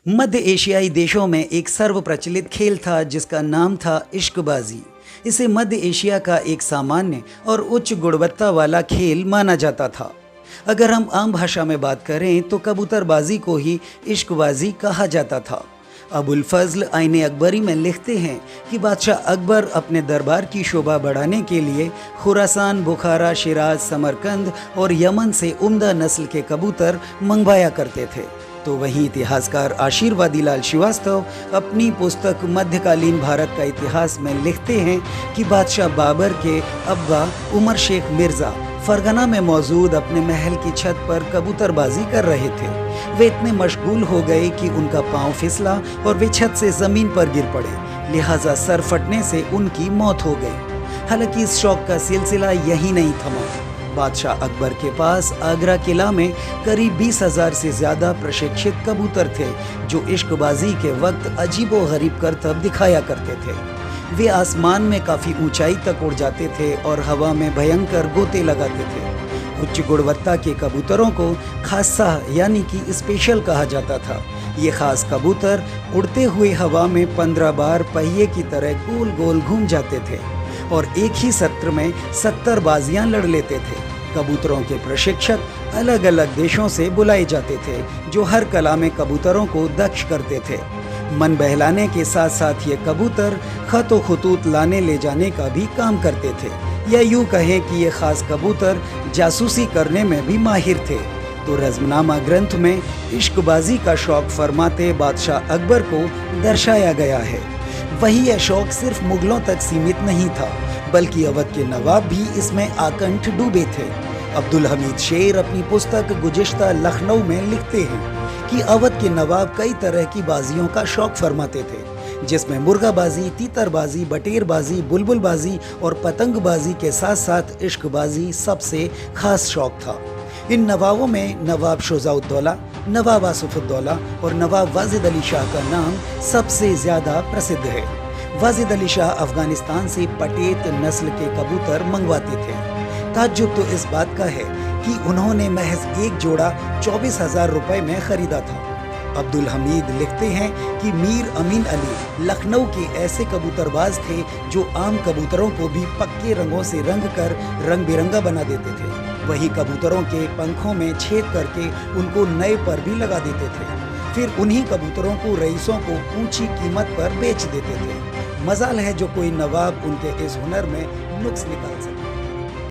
मध्य एशियाई देशों में एक सर्वप्रचलित खेल था जिसका नाम था इश्कबाजी। इसे मध्य एशिया का एक सामान्य और उच्च गुणवत्ता वाला खेल माना जाता था। अगर हम आम भाषा में बात करें तो कबूतरबाजी को ही इश्कबाजी कहा जाता था। अबुल फजल आईने अकबरी में लिखते हैं कि बादशाह अकबर अपने दरबार की शोभा बढ़ाने के लिए खुरासान, बुखारा, शिराज, समरकंद और यमन से उम्दा नस्ल के कबूतर मंगवाया करते थे। तो वहीं इतिहासकार आशीर्वादी लाल श्रीवास्तव अपनी पुस्तक मध्यकालीन भारत का इतिहास में लिखते हैं कि बादशाह बाबर के अब्बा उमर शेख मिर्ज़ा फरगना में मौजूद अपने महल की छत पर कबूतरबाजी कर रहे थे। वे इतने मशगूल हो गए कि उनका पांव फिसला और वे छत से ज़मीन पर गिर पड़े, लिहाजा सर फटने से उनकी मौत हो गई। हालांकि इस शौक का सिलसिला यही नहीं थमा। बादशाह अकबर के पास आगरा किला में करीब 20,000 से ज़्यादा प्रशिक्षित कबूतर थे जो इश्कबाजी के वक्त अजीबो गरीब करतब दिखाया करते थे। वे आसमान में काफ़ी ऊंचाई तक उड़ जाते थे और हवा में भयंकर गोते लगाते थे। उच्च गुणवत्ता के कबूतरों को खासा यानी कि स्पेशल कहा जाता था। ये खास कबूतर उड़ते हुए हवा में 15 बार पहिए की तरह गोल गोल घूम जाते थे और एक ही सत्र में 70 बाजियां लड़ लेते थे। कबूतरों के प्रशिक्षक अलग अलग देशों से बुलाए जाते थे जो हर कला में कबूतरों को दक्ष करते थे। मन बहलाने के साथ साथ ये कबूतर खत व खतूत लाने ले जाने का भी काम करते थे, या यूँ कहें कि ये खास कबूतर जासूसी करने में भी माहिर थे। तो रज़्मनामा ग्रंथ में इश्कबाजी का शौक फरमाते बादशाह अकबर को दर्शाया गया है। वही यह शौक सिर्फ मुगलों तक सीमित नहीं था, बल्कि अवध के नवाब भी इसमें आकंठ डूबे थे। अब्दुल हमीद शेर अपनी पुस्तक गुज़िश्ता लखनऊ में लिखते हैं कि अवध के नवाब कई तरह की बाजियों का शौक फरमाते थे, जिसमें मुर्गाबाजी, तीतरबाजी, बटेरबाजी, बुलबुलबाजी और पतंगबाजी के साथ साथ इश्कबाजी सबसे खास शौक था। इन नवाबों में नवाब शुजाउद्दौला, नवाब आसिफुद्दौला और नवाब वाजिद अली शाह का नाम सबसे ज़्यादा प्रसिद्ध है। वाजिद अली शाह अफगानिस्तान से पटेत नस्ल के कबूतर मंगवाते थे। ताज्जुब तो इस बात का है कि उन्होंने महज एक जोड़ा 24,000 रुपए में खरीदा था। अब्दुल हमीद लिखते हैं कि मीर अमीन अली लखनऊ के ऐसे कबूतरबाज थे जो आम कबूतरों को भी पक्के रंगों से रंग कर रंग बिरंगा बना देते थे। वही कबूतरों के पंखों में छेद करके उनको नए पर भी लगा देते थे। फिर उन्हीं कबूतरों को रईसों को ऊंची कीमत पर बेच देते थे। मजाल है जो कोई नवाब उनके इस हुनर में नुक्स निकाल सके।